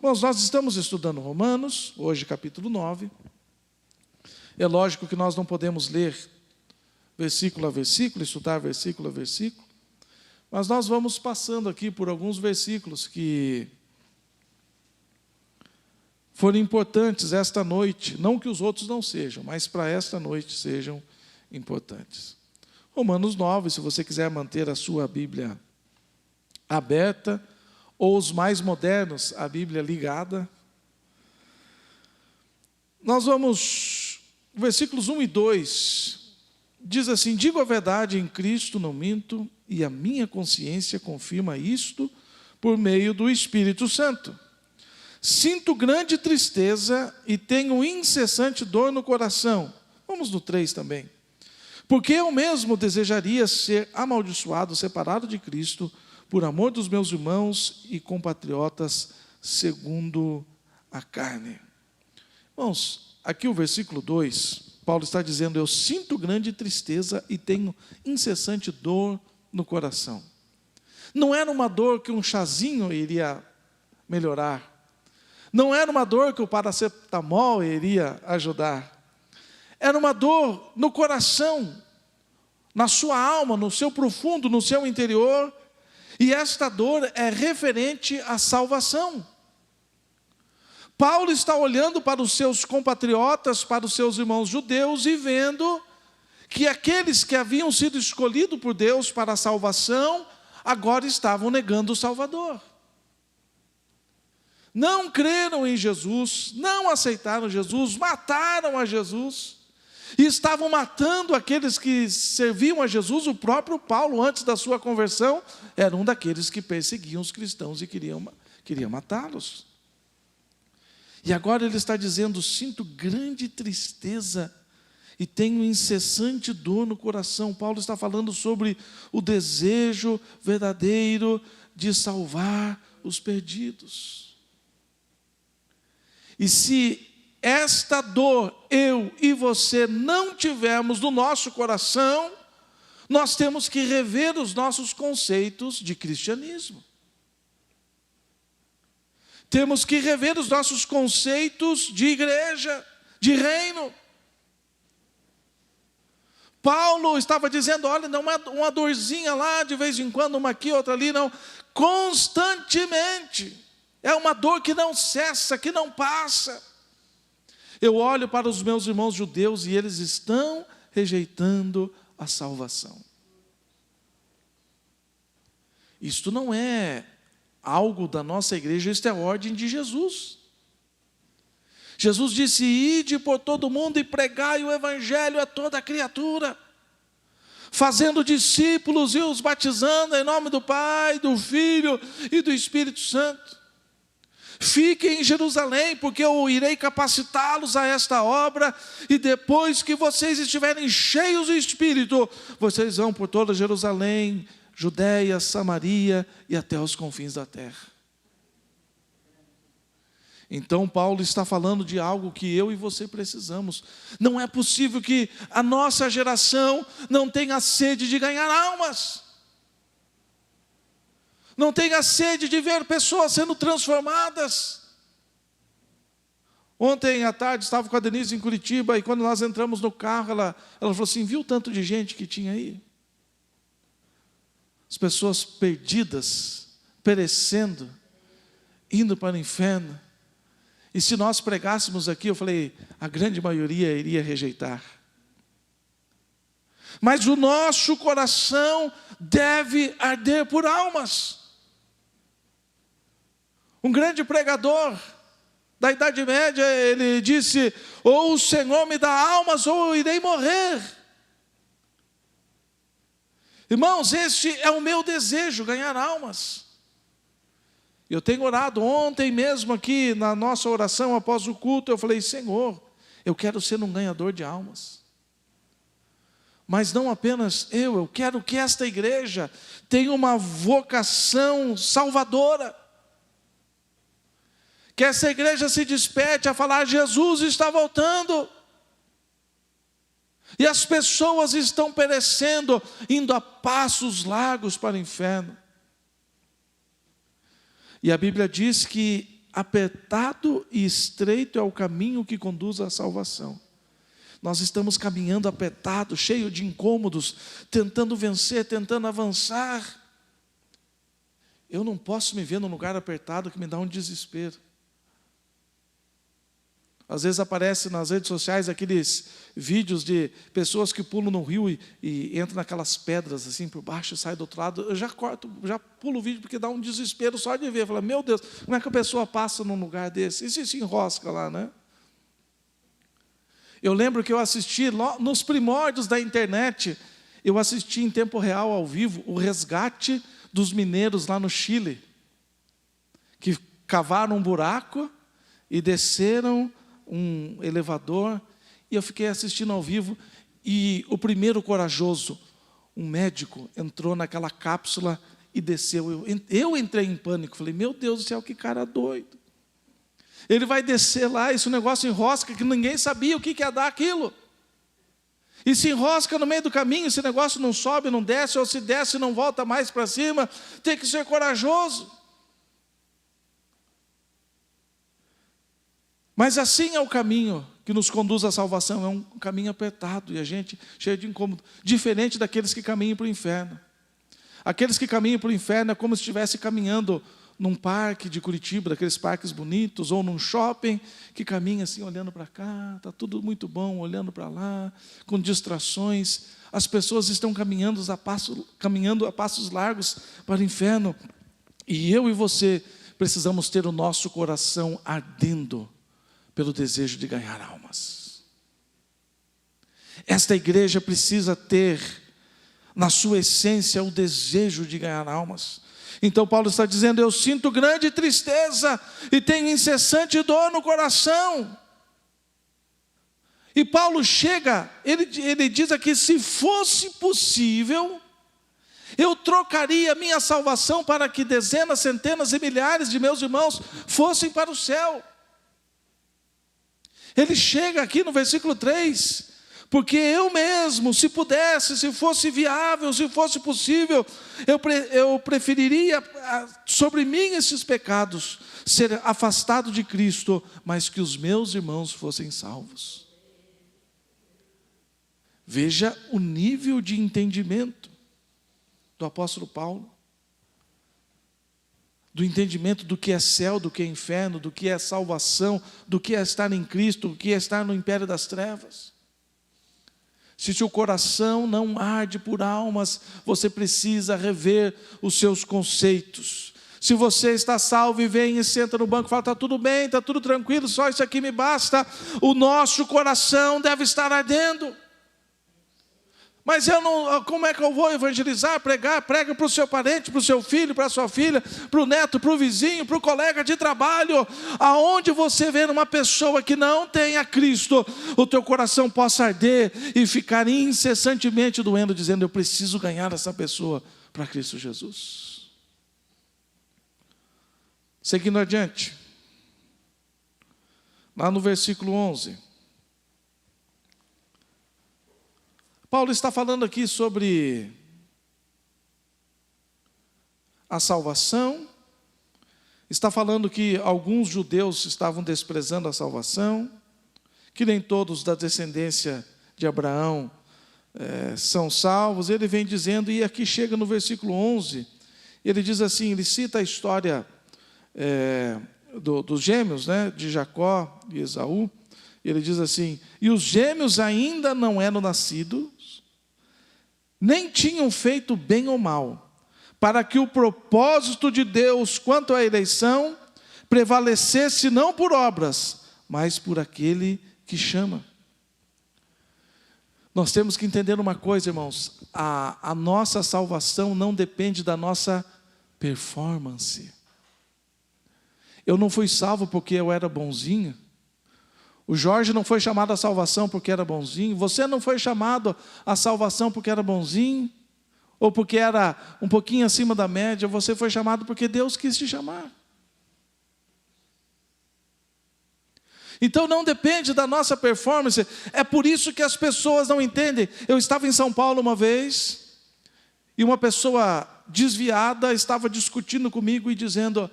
Bom, nós estamos estudando Romanos, hoje capítulo 9. É lógico que nós não podemos ler versículo a versículo, estudar versículo a versículo, mas nós vamos passando aqui por alguns versículos que foram importantes esta noite, não que os outros não sejam, mas para esta noite sejam importantes. Romanos 9, se você quiser manter a sua Bíblia aberta, ou os mais modernos, a Bíblia ligada. Nós vamos, versículos 1 e 2, diz assim: digo a verdade em Cristo, não minto, e a minha consciência confirma isto por meio do Espírito Santo. Sinto grande tristeza e tenho incessante dor no coração. Vamos no 3 também. Porque eu mesmo desejaria ser amaldiçoado, separado de Cristo, por amor dos meus irmãos e compatriotas, segundo a carne. Irmãos, aqui o versículo 2, Paulo está dizendo: eu sinto grande tristeza e tenho incessante dor no coração. Não era uma dor que um chazinho iria melhorar. Não era uma dor que o paracetamol iria ajudar. Era uma dor no coração, na sua alma, no seu profundo, no seu interior. E esta dor é referente à salvação. Paulo está olhando para os seus compatriotas, para os seus irmãos judeus, e vendo que aqueles que haviam sido escolhidos por Deus para a salvação, agora estavam negando o Salvador. Não creram em Jesus, não aceitaram Jesus, mataram a Jesus. E estavam matando aqueles que serviam a Jesus. O próprio Paulo, antes da sua conversão, era um daqueles que perseguiam os cristãos e queria matá-los. E agora ele está dizendo: sinto grande tristeza e tenho incessante dor no coração. Paulo está falando sobre o desejo verdadeiro de salvar os perdidos. E se esta dor, eu e você, não tivermos no nosso coração, nós temos que rever os nossos conceitos de cristianismo. Temos que rever os nossos conceitos de igreja, de reino. Paulo estava dizendo: olha, não é uma dorzinha lá, de vez em quando, uma aqui, outra ali, não. Constantemente. É uma dor que não cessa, que não passa. Eu olho para os meus irmãos judeus e eles estão rejeitando a salvação. Isto não é algo da nossa igreja, isto é a ordem de Jesus. Jesus disse: ide por todo mundo e pregai o evangelho a toda criatura, fazendo discípulos e os batizando em nome do Pai, do Filho e do Espírito Santo. Fiquem em Jerusalém, porque eu irei capacitá-los a esta obra, e depois que vocês estiverem cheios do Espírito, vocês vão por toda Jerusalém, Judéia, Samaria e até os confins da terra. Então Paulo está falando de algo que eu e você precisamos. Não é possível que a nossa geração não tenha sede de ganhar almas. Não tenha sede de ver pessoas sendo transformadas. Ontem à tarde estava com a Denise em Curitiba, e quando nós entramos no carro, ela falou assim: viu o tanto de gente que tinha aí? As pessoas perdidas, perecendo, indo para o inferno. E se nós pregássemos aqui, eu falei, a grande maioria iria rejeitar. Mas o nosso coração deve arder por almas. Um grande pregador da Idade Média, ele disse: ou o Senhor me dá almas, ou eu irei morrer. Irmãos, este é o meu desejo, ganhar almas. Eu tenho orado ontem mesmo aqui, na nossa oração após o culto, eu falei: Senhor, eu quero ser um ganhador de almas. Mas não apenas eu quero que esta igreja tenha uma vocação salvadora. Que essa igreja se desperte a falar: Jesus está voltando. E as pessoas estão perecendo, indo a passos largos para o inferno. E a Bíblia diz que apertado e estreito é o caminho que conduz à salvação. Nós estamos caminhando apertado, cheio de incômodos, tentando vencer, tentando avançar. Eu não posso me ver num lugar apertado que me dá um desespero. Às vezes aparece nas redes sociais aqueles vídeos de pessoas que pulam no rio e entram naquelas pedras assim por baixo e saem do outro lado. Eu já corto, já pulo o vídeo porque dá um desespero só de ver. Fala, meu Deus, como é que a pessoa passa num lugar desse? E se enrosca lá, né? Eu lembro que eu assisti, nos primórdios da internet, eu assisti em tempo real, ao vivo, o resgate dos mineiros lá no Chile, que cavaram um buraco e desceram um elevador, e eu fiquei assistindo ao vivo, e o primeiro corajoso, um médico, entrou naquela cápsula e desceu. Eu entrei em pânico, falei, meu Deus do céu, que cara doido. Ele vai descer lá, esse negócio enrosca, que ninguém sabia o que ia dar aquilo. E se enrosca no meio do caminho, esse negócio não sobe, não desce, ou se desce não volta mais para cima. Tem que ser corajoso. Mas assim é o caminho que nos conduz à salvação, é um caminho apertado, e a gente cheio de incômodo, diferente daqueles que caminham para o inferno. Aqueles que caminham para o inferno é como se estivesse caminhando num parque de Curitiba, daqueles parques bonitos, ou num shopping, que caminha assim, olhando para cá, está tudo muito bom, olhando para lá, com distrações. As pessoas estão caminhando a passos largos para o inferno. E eu e você precisamos ter o nosso coração ardendo pelo desejo de ganhar almas. Esta igreja precisa ter, na sua essência, o desejo de ganhar almas. Então Paulo está dizendo, eu sinto grande tristeza e tenho incessante dor no coração. E Paulo chega, ele diz aqui, se fosse possível, eu trocaria minha salvação para que dezenas, centenas e milhares de meus irmãos fossem para o céu. Ele chega aqui no versículo 3, porque eu mesmo, se pudesse, se fosse viável, se fosse possível, eu preferiria sobre mim esses pecados, ser afastado de Cristo, mas que os meus irmãos fossem salvos. Veja o nível de entendimento do apóstolo Paulo, do entendimento do que é céu, do que é inferno, do que é salvação, do que é estar em Cristo, do que é estar no império das trevas. Se seu coração não arde por almas, você precisa rever os seus conceitos. Se você está salvo e vem e senta no banco e fala, está tudo bem, está tudo tranquilo, só isso aqui me basta, o nosso coração deve estar ardendo. Mas como é que eu vou evangelizar, pregar? Prega para o seu parente, para o seu filho, para a sua filha, para o neto, para o vizinho, para o colega de trabalho. Aonde você vê uma pessoa que não tem a Cristo, o teu coração possa arder e ficar incessantemente doendo, dizendo, eu preciso ganhar essa pessoa para Cristo Jesus. Seguindo adiante, lá no versículo 11. Paulo está falando aqui sobre a salvação, está falando que alguns judeus estavam desprezando a salvação, que nem todos da descendência de Abraão são salvos. Ele vem dizendo, e aqui chega no versículo 11, ele diz assim, ele cita a história dos gêmeos, né, de Jacó e Esaú. Ele diz assim, e os gêmeos ainda não eram nascidos, nem tinham feito bem ou mal, para que o propósito de Deus quanto à eleição prevalecesse não por obras, mas por aquele que chama. Nós temos que entender uma coisa, irmãos, a nossa salvação não depende da nossa performance. Eu não fui salvo porque eu era bonzinho. O Jorge não foi chamado à salvação porque era bonzinho. Você não foi chamado à salvação porque era bonzinho, ou porque era um pouquinho acima da média. Você foi chamado porque Deus quis te chamar. Então não depende da nossa performance. É por isso que as pessoas não entendem. Eu estava em São Paulo uma vez, e uma pessoa desviada estava discutindo comigo e dizendo,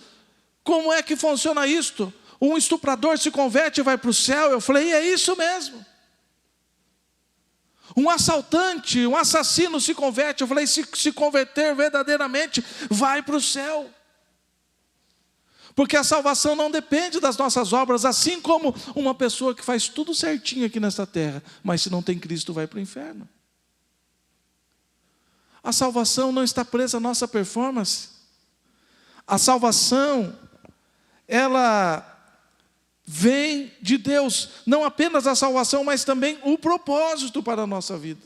Como é que funciona isto? Um estuprador se converte e vai para o céu? Eu falei, é isso mesmo. Um assaltante, um assassino se converte. Eu falei, se converter verdadeiramente, vai para o céu. Porque a salvação não depende das nossas obras, assim como uma pessoa que faz tudo certinho aqui nessa terra, mas se não tem Cristo vai para o inferno. A salvação não está presa à nossa performance. A salvação, ela vem de Deus. Não apenas a salvação, mas também o propósito para a nossa vida.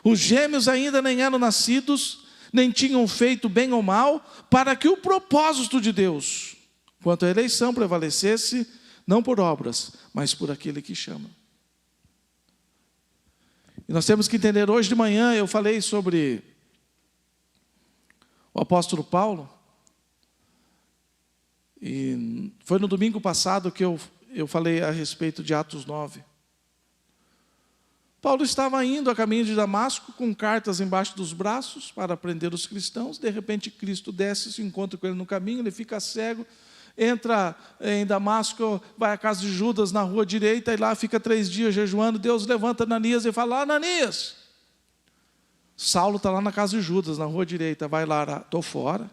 Os gêmeos ainda nem eram nascidos, nem tinham feito bem ou mal, para que o propósito de Deus, quanto à eleição, prevalecesse, não por obras, mas por aquele que chama. E nós temos que entender, hoje de manhã eu falei sobre o apóstolo Paulo, e foi no domingo passado que eu falei a respeito de Atos 9. Paulo estava indo a caminho de Damasco, com cartas embaixo dos braços, para prender os cristãos. De repente Cristo desce, se encontra com ele no caminho, ele fica cego, entra em Damasco, vai à casa de Judas, na rua direita, e lá fica 3 dias jejuando. Deus levanta Ananias e fala, Ananias, Saulo está lá na casa de Judas, na rua direita, vai lá, estou fora.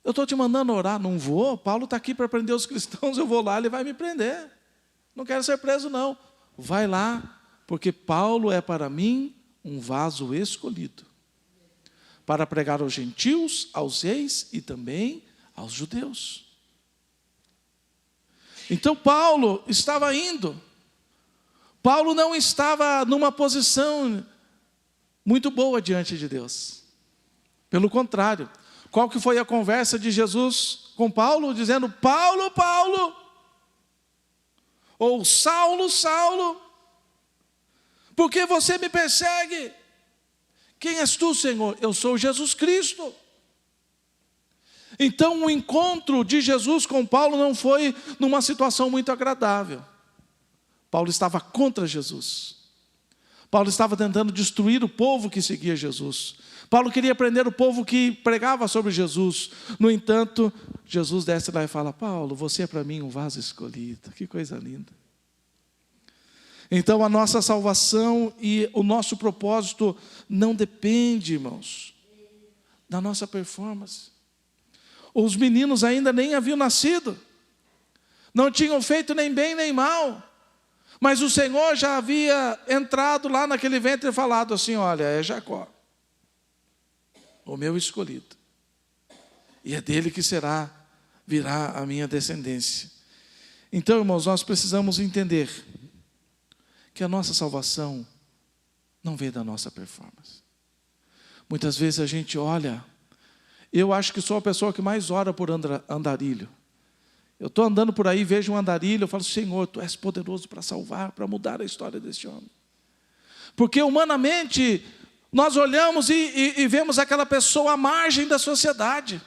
Eu estou te mandando orar, não vou, Paulo está aqui para prender os cristãos, eu vou lá, ele vai me prender. Não quero ser preso não. Vai lá, porque Paulo é para mim um vaso escolhido, para pregar aos gentios, aos reis e também aos judeus. Então Paulo estava indo. Paulo não estava numa posição muito boa diante de Deus. Pelo contrário, qual que foi a conversa de Jesus com Paulo? Dizendo, Paulo, Paulo, ou Saulo, Saulo, por que você me persegue? Quem és tu, Senhor? Eu sou Jesus Cristo. Então o encontro de Jesus com Paulo não foi numa situação muito agradável. Paulo estava contra Jesus. Paulo estava tentando destruir o povo que seguia Jesus. Paulo queria prender o povo que pregava sobre Jesus. No entanto, Jesus desce lá e fala, Paulo, você é para mim um vaso escolhido. Que coisa linda. Então a nossa salvação e o nosso propósito não depende, irmãos, da nossa performance. Os meninos ainda nem haviam nascido, não tinham feito nem bem nem mal, mas o Senhor já havia entrado lá naquele ventre e falado assim, olha, é Jacó, o meu escolhido, e é dele que virá a minha descendência. Então, irmãos, nós precisamos entender que a nossa salvação não vem da nossa performance. Muitas vezes a gente olha, eu acho que sou a pessoa que mais ora por andarilho. Eu estou andando por aí, vejo um andarilho, eu falo, Senhor, Tu és poderoso para salvar, para mudar a história deste homem. Porque humanamente, nós olhamos e vemos aquela pessoa à margem da sociedade.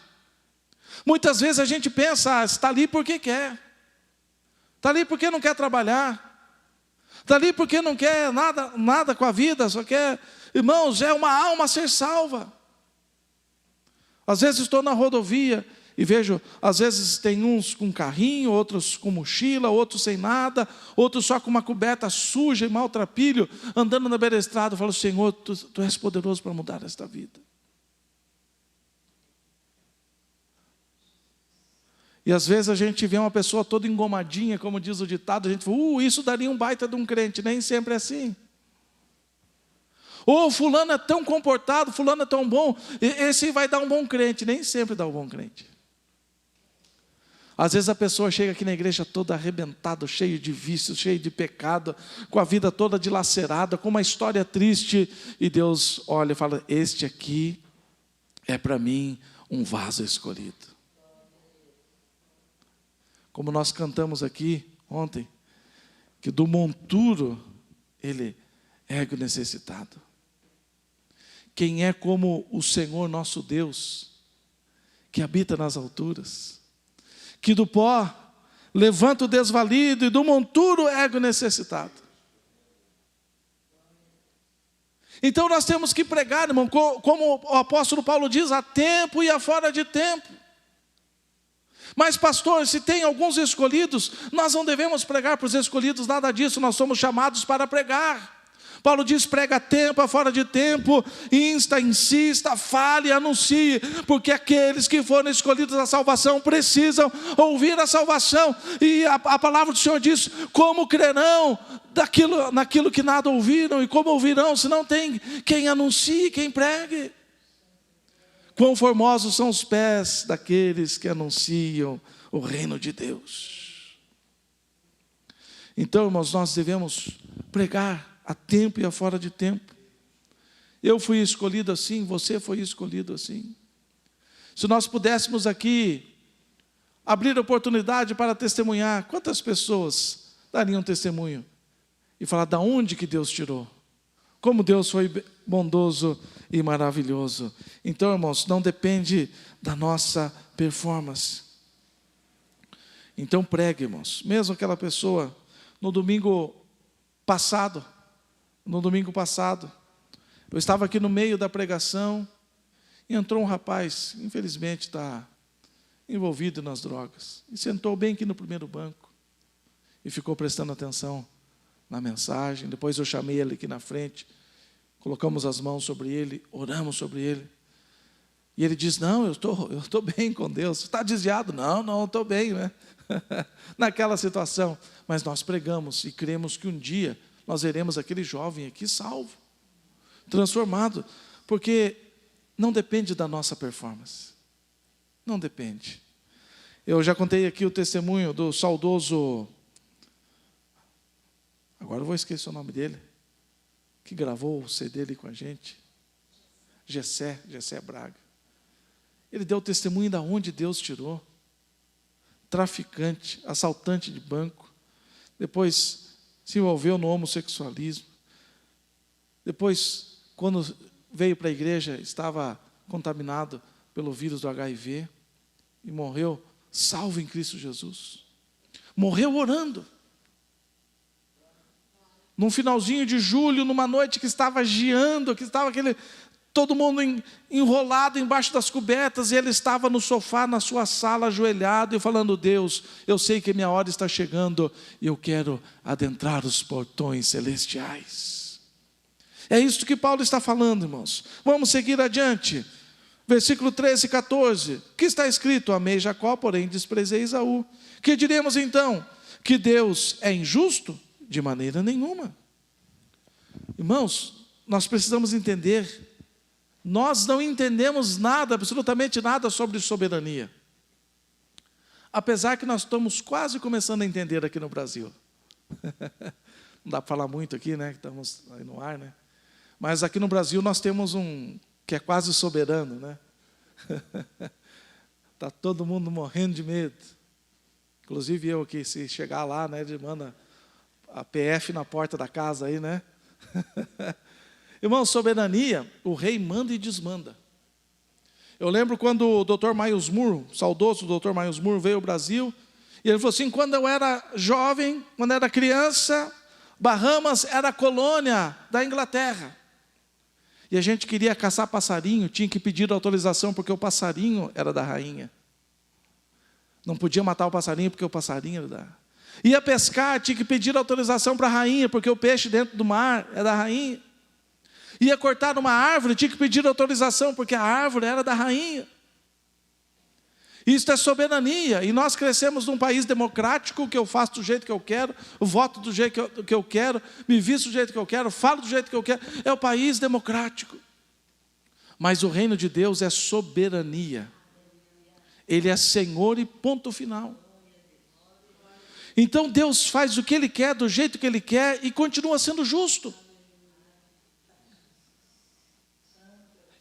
Muitas vezes a gente pensa, está ali porque quer. Está ali porque não quer trabalhar. Está ali porque não quer nada com a vida, só quer, irmãos, é uma alma a ser salva. Às vezes estou na rodovia e vejo, às vezes tem uns com carrinho, outros com mochila, outros sem nada, outros só com uma coberta suja e maltrapilho, andando na beira da estrada. Eu falo, Senhor, tu és poderoso para mudar esta vida. E às vezes a gente vê uma pessoa toda engomadinha, como diz o ditado, a gente fala, isso daria um baita de um crente. Nem sempre é assim. Ou fulano é tão comportado, fulano é tão bom, esse vai dar um bom crente. Nem sempre dá um bom crente. Às vezes a pessoa chega aqui na igreja toda arrebentada, cheio de vícios, cheio de pecado, com a vida toda dilacerada, com uma história triste, e Deus olha e fala, este aqui é para mim um vaso escolhido. Como nós cantamos aqui ontem, que do monturo ele ergue o necessitado. Quem é como o Senhor nosso Deus, que habita nas alturas, que do pó levanta o desvalido e do monturo ergue o necessitado. Então nós temos que pregar, irmão, como o apóstolo Paulo diz, a tempo e a fora de tempo. Mas pastor, se tem alguns escolhidos, nós não devemos pregar para os escolhidos, nada disso, nós somos chamados para pregar. Paulo diz, prega a tempo, a fora de tempo, insta, insista, fale, anuncie, porque aqueles que foram escolhidos à salvação precisam ouvir a salvação. E a palavra do Senhor diz, como crerão naquilo que nada ouviram, e como ouvirão se não tem quem anuncie, quem pregue? Quão formosos são os pés daqueles que anunciam o reino de Deus. Então, irmãos, nós devemos pregar a tempo e a fora de tempo. Eu fui escolhido assim, você foi escolhido assim. Se nós pudéssemos aqui abrir oportunidade para testemunhar, quantas pessoas dariam testemunho e falar de onde que Deus tirou? Como Deus foi bondoso e maravilhoso. Então, irmãos, não depende da nossa performance. Então pregue, irmãos. Mesmo aquela pessoa, no domingo passado, eu estava aqui no meio da pregação e entrou um rapaz, infelizmente está envolvido nas drogas, e sentou bem aqui no primeiro banco e ficou prestando atenção na mensagem. Depois eu chamei ele aqui na frente, colocamos as mãos sobre ele, oramos sobre ele, e ele diz, não, eu estou bem com Deus. Está desviado? Não, estou bem, né? Naquela situação. Mas nós pregamos e cremos que um dia nós veremos aquele jovem aqui salvo, transformado, porque não depende da nossa performance, não depende. Eu já contei aqui o testemunho do saudoso, agora eu vou esquecer o nome dele, que gravou o CD ali com a gente, Gessé Braga. Ele deu testemunho de onde Deus tirou. Traficante, assaltante de banco, depois se envolveu no homossexualismo, depois, quando veio para a igreja, estava contaminado pelo vírus do HIV, e morreu salvo em Cristo Jesus. Morreu orando. Num finalzinho de julho, numa noite que estava geando, que estava todo mundo enrolado embaixo das cobertas, e ele estava no sofá, na sua sala, ajoelhado, e falando, Deus, eu sei que minha hora está chegando, e eu quero adentrar os portões celestiais. É isso que Paulo está falando, irmãos. Vamos seguir adiante. Versículo 13 e 14. Que está escrito, amei Jacó, porém desprezei Esaú. Que diremos então? Que Deus é injusto? De maneira nenhuma. Irmãos, nós precisamos entender, nós não entendemos nada, absolutamente nada sobre soberania. Apesar que nós estamos quase começando a entender aqui no Brasil. Não dá para falar muito aqui, né? Estamos aí no ar, né? Mas aqui no Brasil nós temos um que é quase soberano, né? Está todo mundo morrendo de medo. Inclusive eu aqui, se chegar lá, né, ele manda a PF na porta da casa aí, né? Irmão, soberania, o rei manda e desmanda. Eu lembro quando o Dr. Miles Moore, o saudoso Dr. Miles Moore, veio ao Brasil, e ele falou assim, quando eu era jovem, quando eu era criança, Bahamas era a colônia da Inglaterra. E a gente queria caçar passarinho, tinha que pedir autorização, porque o passarinho era da rainha. Não podia matar o passarinho, porque o passarinho era da rainha. Ia pescar, tinha que pedir autorização para a rainha, porque o peixe dentro do mar é da rainha. Ia cortar uma árvore, tinha que pedir autorização, porque a árvore era da rainha. Isso é soberania, e nós crescemos num país democrático, que eu faço do jeito que eu quero, voto do jeito que eu quero, me visto do jeito que eu quero, falo do jeito que eu quero, é o país democrático. Mas o reino de Deus é soberania, Ele é Senhor e ponto final. Então Deus faz o que Ele quer, do jeito que Ele quer, e continua sendo justo.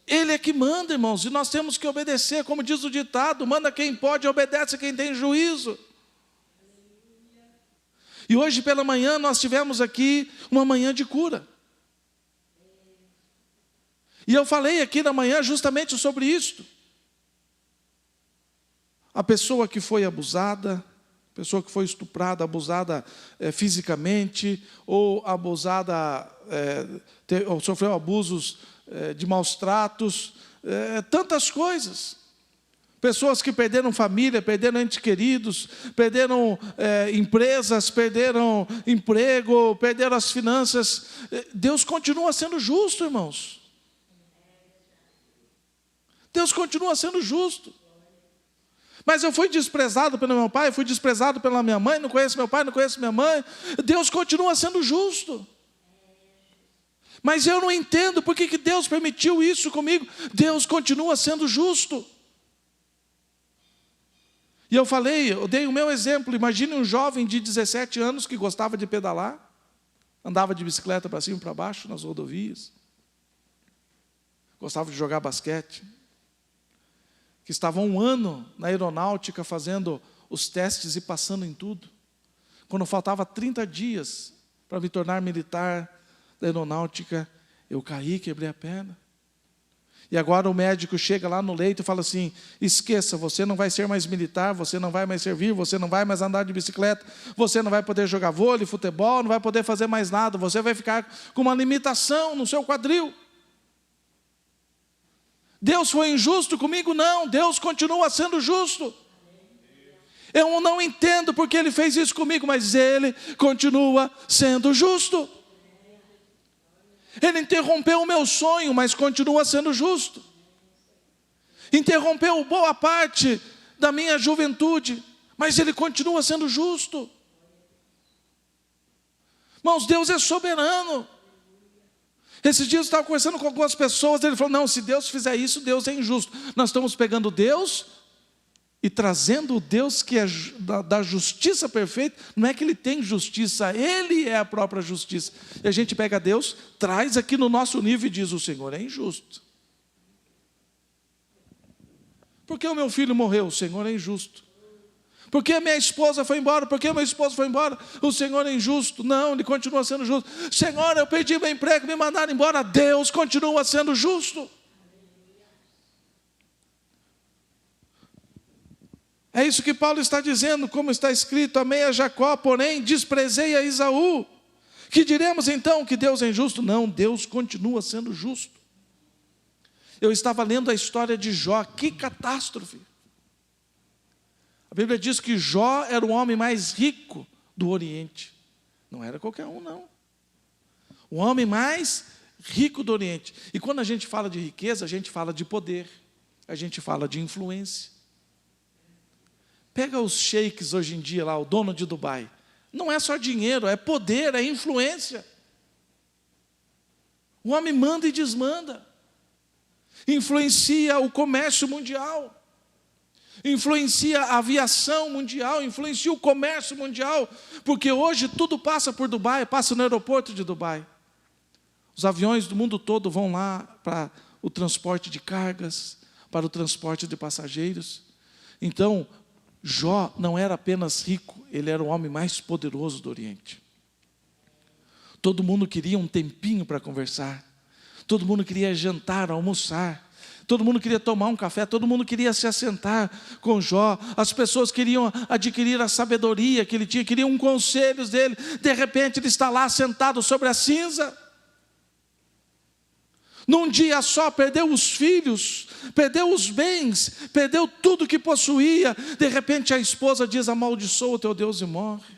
Ele é que manda, irmãos, e nós temos que obedecer, como diz o ditado, manda quem pode, obedece quem tem juízo. E hoje pela manhã nós tivemos aqui uma manhã de cura. E eu falei aqui na manhã justamente sobre isto. A pessoa que foi abusada, Pessoa que foi estuprada, abusada fisicamente, ou abusada, ou sofreu abusos de maus tratos, tantas coisas. Pessoas que perderam família, perderam entes queridos, perderam empresas, perderam emprego, perderam as finanças. Deus continua sendo justo, irmãos. Deus continua sendo justo. Mas eu fui desprezado pelo meu pai, fui desprezado pela minha mãe, não conheço meu pai, não conheço minha mãe. Deus continua sendo justo. Mas eu não entendo por que Deus permitiu isso comigo. Deus continua sendo justo. E eu dei o meu exemplo. Imagine um jovem de 17 anos que gostava de pedalar, andava de bicicleta para cima e para baixo nas rodovias, gostava de jogar basquete, que estava 1 ano na aeronáutica fazendo os testes e passando em tudo. Quando faltava 30 dias para me tornar militar da aeronáutica, eu caí, quebrei a perna. E agora o médico chega lá no leito e fala assim: esqueça, você não vai ser mais militar, você não vai mais servir, você não vai mais andar de bicicleta, você não vai poder jogar vôlei, futebol, não vai poder fazer mais nada, você vai ficar com uma limitação no seu quadril. Deus foi injusto comigo? Não, Deus continua sendo justo. Eu não entendo porque Ele fez isso comigo, mas Ele continua sendo justo. Ele interrompeu o meu sonho, mas continua sendo justo. Interrompeu boa parte da minha juventude, mas Ele continua sendo justo. Irmãos, Deus é soberano. Esses dias eu estava conversando com algumas pessoas, ele falou: não, se Deus fizer isso, Deus é injusto. Nós estamos pegando Deus e trazendo o Deus que é da justiça perfeita. Não é que Ele tem justiça, Ele é a própria justiça. E a gente pega Deus, traz aqui no nosso nível e diz: o Senhor é injusto. Por que o meu filho morreu? O Senhor é injusto. Por que a minha esposa foi embora? Por que o meu esposo foi embora? O Senhor é injusto. Não, Ele continua sendo justo. Senhor, eu perdi meu emprego, me mandaram embora. Deus continua sendo justo. É isso que Paulo está dizendo, como está escrito: amei a Jacó, porém desprezei a Esaú. Que diremos então, que Deus é injusto? Não, Deus continua sendo justo. Eu estava lendo a história de Jó, que catástrofe. A Bíblia diz que Jó era o homem mais rico do Oriente. Não era qualquer um, não. O homem mais rico do Oriente. E quando a gente fala de riqueza, a gente fala de poder, a gente fala de influência. Pega os sheiks hoje em dia lá, o dono de Dubai. Não é só dinheiro, é poder, é influência. O homem manda e desmanda. Influencia o comércio mundial. Influencia a aviação mundial, influencia o comércio mundial, porque hoje tudo passa por Dubai, passa no aeroporto de Dubai. Os aviões do mundo todo vão lá para o transporte de cargas, para o transporte de passageiros. Então, Jó não era apenas rico, ele era o homem mais poderoso do Oriente. Todo mundo queria um tempinho para conversar, todo mundo queria jantar, almoçar, todo mundo queria tomar um café, todo mundo queria se assentar com Jó. As pessoas queriam adquirir a sabedoria que ele tinha, queriam conselhos dele. De repente ele está lá sentado sobre a cinza. Num dia só perdeu os filhos, perdeu os bens, perdeu tudo que possuía. De repente a esposa diz: amaldiçoa o teu Deus e morre.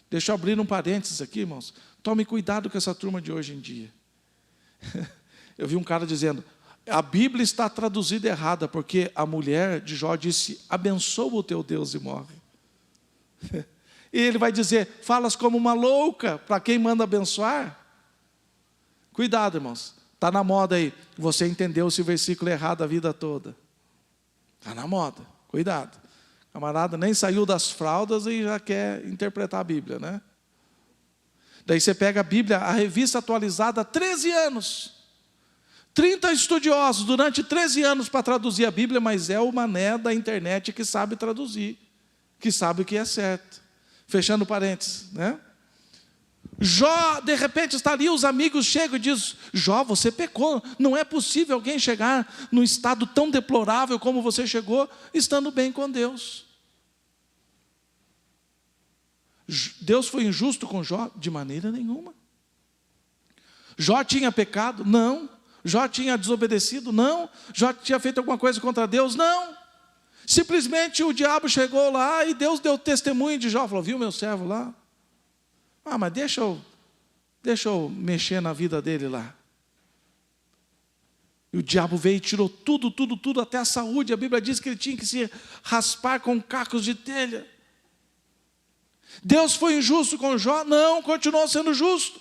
Deixa eu abrir um parênteses aqui, irmãos. Tome cuidado com essa turma de hoje em dia. Eu vi um cara dizendo: a Bíblia está traduzida errada, porque a mulher de Jó disse: abençoa o teu Deus e morre. E ele vai dizer: falas como uma louca, para quem manda abençoar? Cuidado, irmãos, está na moda aí. Você entendeu esse versículo errado a vida toda. Está na moda, cuidado. Camarada nem saiu das fraldas e já quer interpretar a Bíblia, né? Daí você pega a Bíblia, a revista atualizada há 13 anos. 30 estudiosos durante 13 anos para traduzir a Bíblia, mas é o mané da internet que sabe traduzir, que sabe o que é certo. Fechando parênteses, né? Jó, de repente, está ali, os amigos chegam e dizem: Jó, você pecou, não é possível alguém chegar num estado tão deplorável como você chegou, estando bem com Deus. Deus foi injusto com Jó? De maneira nenhuma. Jó tinha pecado? Não. Jó tinha desobedecido? Não. Jó tinha feito alguma coisa contra Deus? Não. Simplesmente o diabo chegou lá e Deus deu testemunho de Jó. Falou, viu meu servo lá? Mas deixa eu mexer na vida dele lá. E o diabo veio e tirou tudo, até a saúde. A Bíblia diz que ele tinha que se raspar com cacos de telha. Deus foi injusto com Jó? Não, continuou sendo justo.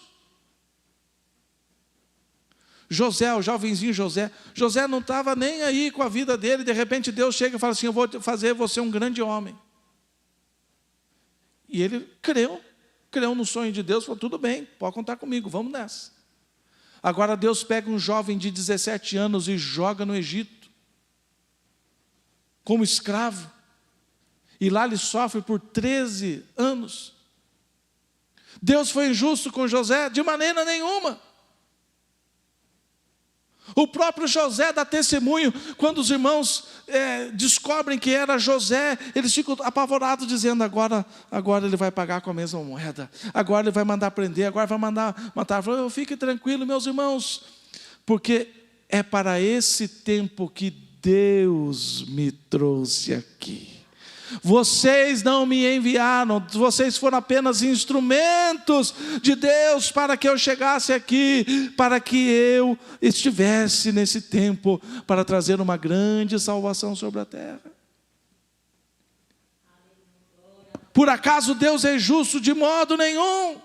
José, o jovenzinho José não estava nem aí com a vida dele. De repente Deus chega e fala assim, eu vou fazer você um grande homem. E ele creu no sonho de Deus, falou, tudo bem, pode contar comigo, vamos nessa. Agora Deus pega um jovem de 17 anos e joga no Egito, como escravo, e lá ele sofre por 13 anos. Deus foi injusto com José? De maneira nenhuma. O próprio José dá testemunho, quando os irmãos descobrem que era José, eles ficam apavorados, dizendo, agora ele vai pagar com a mesma moeda, agora ele vai mandar prender, agora vai mandar matar. Eu fique tranquilo, meus irmãos, porque é para esse tempo que Deus me trouxe aqui. Vocês não me enviaram, vocês foram apenas instrumentos de Deus para que eu chegasse aqui, para que eu estivesse nesse tempo, para trazer uma grande salvação sobre a terra. Por acaso Deus é injusto? De modo nenhum.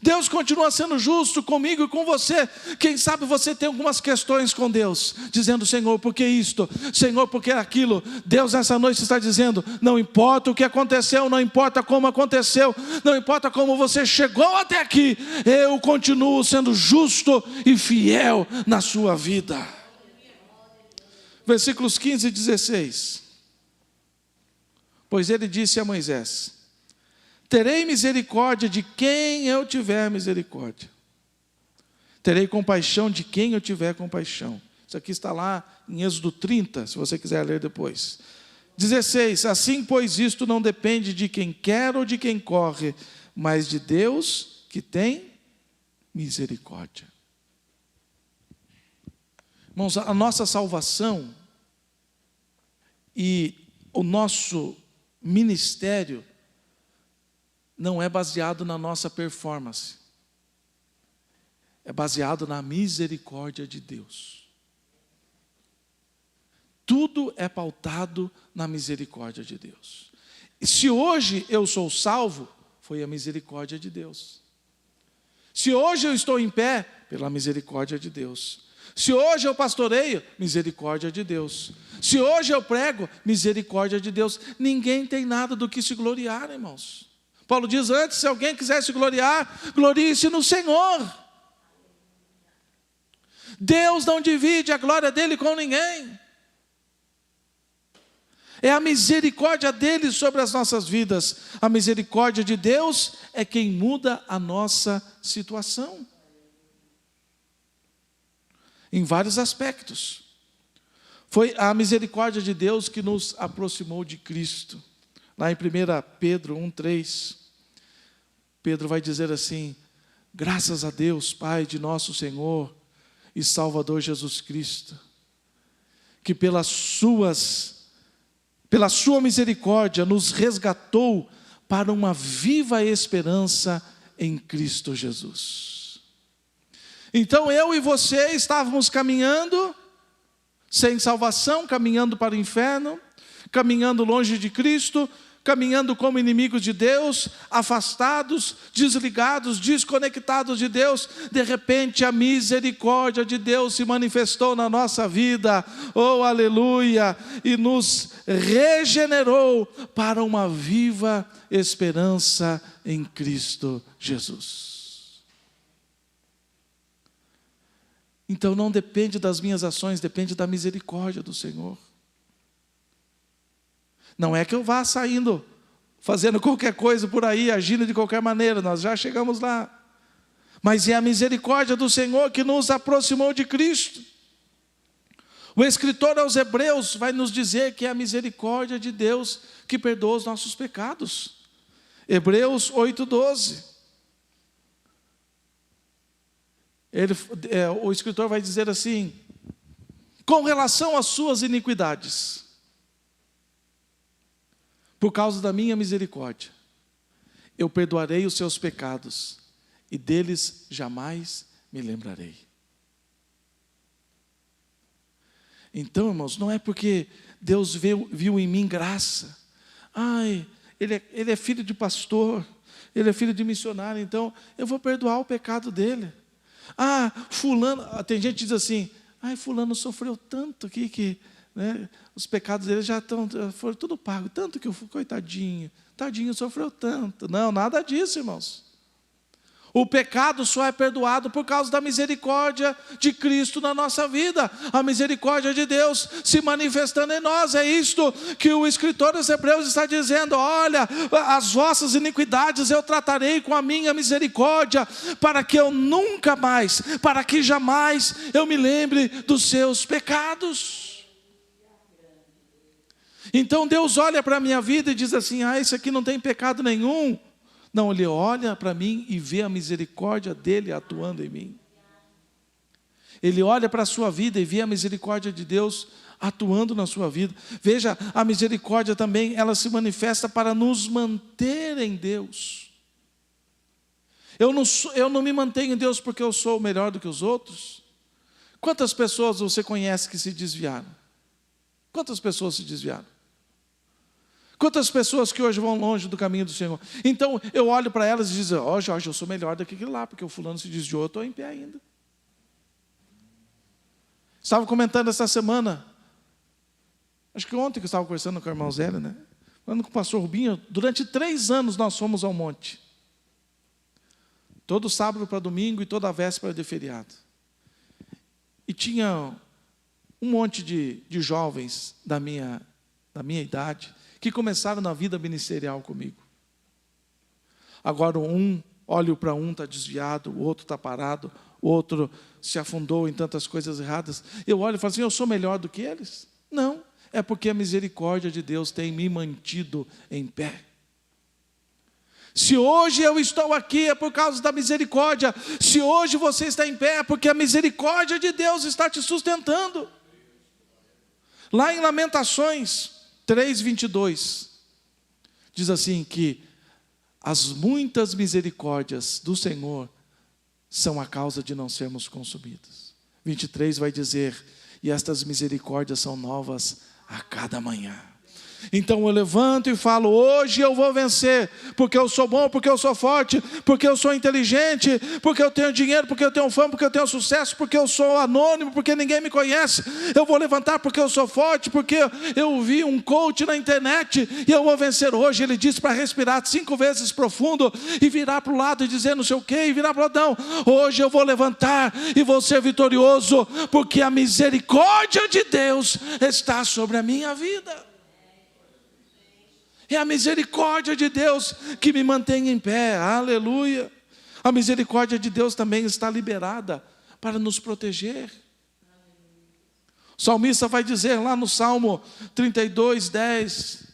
Deus continua sendo justo comigo e com você. Quem sabe você tem algumas questões com Deus, dizendo, Senhor, por que isto? Senhor, por que aquilo? Deus nessa noite está dizendo, não importa o que aconteceu, não importa como aconteceu, não importa como você chegou até aqui, eu continuo sendo justo e fiel na sua vida. Versículos 15 e 16. Pois ele disse a Moisés, terei misericórdia de quem eu tiver misericórdia. Terei compaixão de quem eu tiver compaixão. Isso aqui está lá em Êxodo 30, se você quiser ler depois. 16. Assim, pois, isto não depende de quem quer ou de quem corre, mas de Deus que tem misericórdia. Irmãos, a nossa salvação e o nosso ministério não é baseado na nossa performance. É baseado na misericórdia de Deus. Tudo é pautado na misericórdia de Deus. E se hoje eu sou salvo, foi a misericórdia de Deus. Se hoje eu estou em pé, pela misericórdia de Deus. Se hoje eu pastoreio, misericórdia de Deus. Se hoje eu prego, misericórdia de Deus. Ninguém tem nada do que se gloriar, irmãos. Paulo diz antes, se alguém quiser se gloriar, glorie-se no Senhor. Deus não divide a glória dele com ninguém. É a misericórdia dele sobre as nossas vidas. A misericórdia de Deus é quem muda a nossa situação. Em vários aspectos. Foi a misericórdia de Deus que nos aproximou de Cristo. Lá em 1 Pedro 1,3, Pedro vai dizer assim, graças a Deus, Pai de nosso Senhor e Salvador Jesus Cristo, que pela sua misericórdia nos resgatou para uma viva esperança em Cristo Jesus. Então eu e você estávamos caminhando sem salvação, caminhando para o inferno, caminhando longe de Cristo, caminhando como inimigos de Deus, afastados, desligados, desconectados de Deus. De repente a misericórdia de Deus se manifestou na nossa vida, oh aleluia, e nos regenerou para uma viva esperança em Cristo Jesus. Então não depende das minhas ações, depende da misericórdia do Senhor. Não é que eu vá saindo, fazendo qualquer coisa por aí, agindo de qualquer maneira, nós já chegamos lá. Mas é a misericórdia do Senhor que nos aproximou de Cristo. O escritor aos Hebreus vai nos dizer que é a misericórdia de Deus que perdoa os nossos pecados. Hebreus 8:12. O escritor vai dizer assim: com relação às suas iniquidades, por causa da minha misericórdia, eu perdoarei os seus pecados, e deles jamais me lembrarei. Então, irmãos, não é porque Deus viu em mim graça. Ele é filho de pastor, ele é filho de missionário, então eu vou perdoar o pecado dele. Fulano, tem gente que diz assim: fulano sofreu tanto aqui que, né, os pecados dele foram tudo pago, tanto que eu fui, coitadinho, tadinho, sofreu tanto. Não, nada disso, irmãos. O pecado só é perdoado por causa da misericórdia de Cristo na nossa vida. A misericórdia de Deus se manifestando em nós. É isto que o escritor dos Hebreus está dizendo: olha, as vossas iniquidades eu tratarei com a minha misericórdia, para que eu nunca mais, para que jamais eu me lembre dos seus pecados. Então Deus olha para a minha vida e diz assim: esse aqui não tem pecado nenhum. Não, Ele olha para mim e vê a misericórdia dEle atuando em mim. Ele olha para a sua vida e vê a misericórdia de Deus atuando na sua vida. Veja, a misericórdia também, ela se manifesta para nos manter em Deus. Eu não me mantenho em Deus porque eu sou melhor do que os outros. Quantas pessoas você conhece que se desviaram? Quantas pessoas se desviaram? Quantas pessoas que hoje vão longe do caminho do Senhor? Então eu olho para elas e digo: Jorge, eu sou melhor do que aquele lá, porque o fulano se desviou, eu estou em pé ainda. Estava comentando essa semana, acho que ontem que eu estava conversando com o irmão Zélio, né? Falando com o pastor Rubinho, durante 3 anos nós fomos ao monte. Todo sábado para domingo e toda véspera de feriado. E tinha um monte de jovens da minha idade, que começaram na vida ministerial comigo. Agora olho para um, está desviado, o outro está parado, o outro se afundou em tantas coisas erradas. Eu olho e falo assim: eu sou melhor do que eles? Não, é porque a misericórdia de Deus tem me mantido em pé. Se hoje eu estou aqui é por causa da misericórdia. Se hoje você está em pé é porque a misericórdia de Deus está te sustentando. Lá em Lamentações 3:22, diz assim que as muitas misericórdias do Senhor são a causa de não sermos consumidos. 23 vai dizer: e estas misericórdias são novas a cada manhã. Então eu levanto e falo: hoje eu vou vencer, porque eu sou bom, porque eu sou forte, porque eu sou inteligente, porque eu tenho dinheiro, porque eu tenho fama, porque eu tenho sucesso, porque eu sou anônimo, porque ninguém me conhece. Eu vou levantar porque eu sou forte, porque eu vi um coach na internet e eu vou vencer hoje. Ele disse para respirar 5 vezes profundo e virar para o lado e dizer não sei o que, e virar para o lado. Não, hoje eu vou levantar e vou ser vitorioso, porque a misericórdia de Deus está sobre a minha vida. É a misericórdia de Deus que me mantém em pé, aleluia. A misericórdia de Deus também está liberada para nos proteger. O salmista vai dizer lá no Salmo 32:10,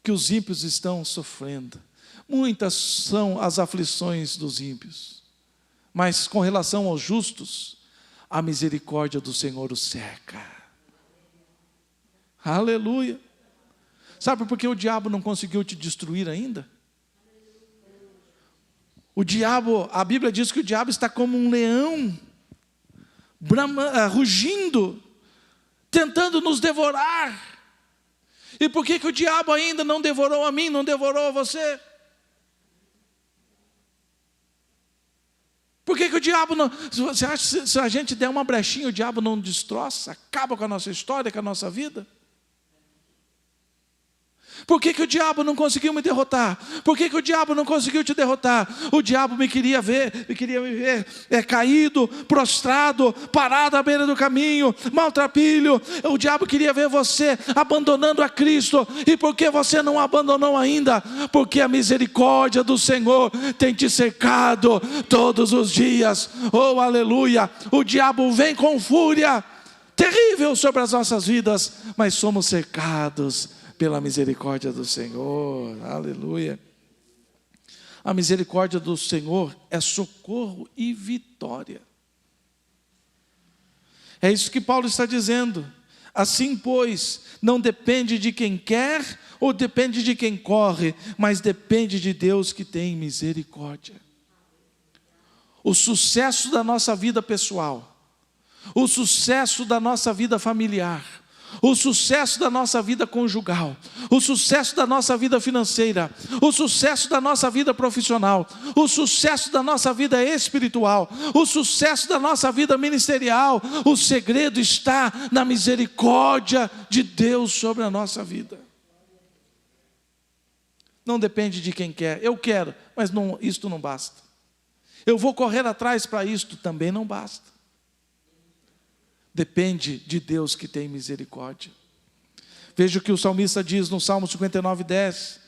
que os ímpios estão sofrendo. Muitas são as aflições dos ímpios, mas com relação aos justos, a misericórdia do Senhor os cerca. Aleluia. Sabe por que o diabo não conseguiu te destruir ainda? O diabo, a Bíblia diz que o diabo está como um leão, rugindo, tentando nos devorar. E por que o diabo ainda não devorou a mim, não devorou a você? Por que o diabo não... Você acha que se a gente der uma brechinha, o diabo não destroça, acaba com a nossa história, com a nossa vida? Por que o diabo não conseguiu me derrotar? Por que o diabo não conseguiu te derrotar? O diabo me queria ver caído, prostrado, parado à beira do caminho, maltrapilho. O diabo queria ver você abandonando a Cristo. E por que você não abandonou ainda? Porque a misericórdia do Senhor tem te cercado todos os dias. Oh, aleluia! O diabo vem com fúria terrível sobre as nossas vidas, mas somos cercados pela misericórdia do Senhor, aleluia. A misericórdia do Senhor é socorro e vitória. É isso que Paulo está dizendo. Assim, pois, não depende de quem quer ou depende de quem corre, mas depende de Deus que tem misericórdia. O sucesso da nossa vida pessoal, o sucesso da nossa vida familiar, o sucesso da nossa vida conjugal, o sucesso da nossa vida financeira, o sucesso da nossa vida profissional, o sucesso da nossa vida espiritual, o sucesso da nossa vida ministerial, o segredo está na misericórdia de Deus sobre a nossa vida. Não depende de quem quer. Eu quero, mas isto não basta. Eu vou correr atrás para isto, também não basta. Depende de Deus que tem misericórdia. Veja o que o salmista diz no Salmo 59:10.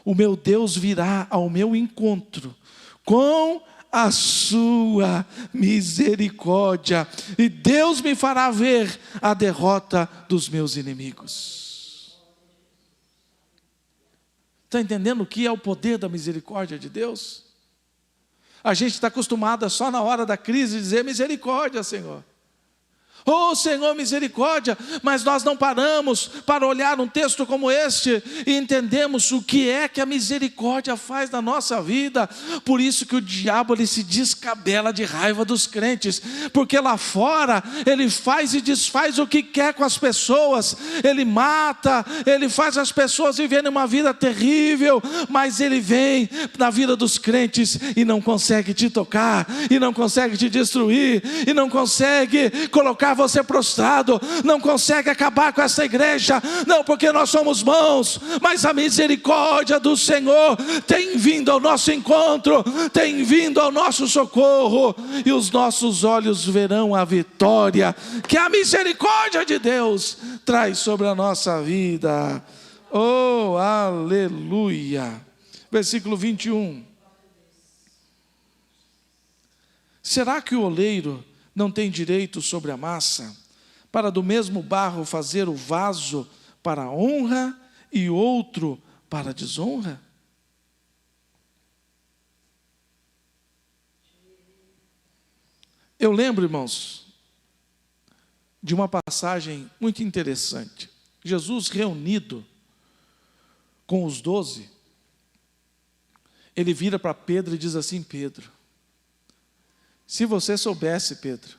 O meu Deus virá ao meu encontro com a sua misericórdia, e Deus me fará ver a derrota dos meus inimigos. Está entendendo o que é o poder da misericórdia de Deus? A gente está acostumado só na hora da crise dizer misericórdia, Senhor. Oh, Senhor, misericórdia, mas nós não paramos para olhar um texto como este e entendemos o que é que a misericórdia faz na nossa vida. Por isso que o diabo ele se descabela de raiva dos crentes, porque lá fora ele faz e desfaz o que quer com as pessoas, ele mata, ele faz as pessoas viverem uma vida terrível, mas ele vem na vida dos crentes e não consegue te tocar, e não consegue te destruir, e não consegue colocar você prostrado, não consegue acabar com essa igreja, não porque nós somos bons, mas a misericórdia do Senhor tem vindo ao nosso encontro, tem vindo ao nosso socorro, e os nossos olhos verão a vitória que a misericórdia de Deus traz sobre a nossa vida. Oh, aleluia. Versículo 21. Será que o oleiro não tem direito sobre a massa, para do mesmo barro fazer o vaso para a honra e outro para a desonra? Eu lembro, irmãos, de uma passagem muito interessante. Jesus reunido com os 12, ele vira para Pedro e diz assim: Pedro, se você soubesse, Pedro,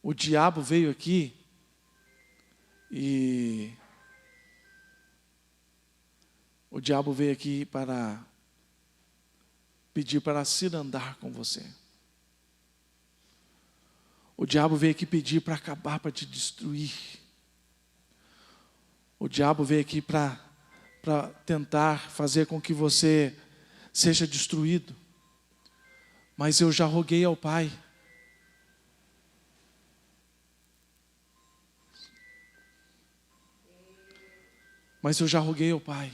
o diabo veio aqui para pedir para cirandar com você. O diabo veio aqui pedir para acabar, para te destruir. O diabo veio aqui para tentar fazer com que você seja destruído. Mas eu já roguei ao Pai. Mas eu já roguei ao Pai.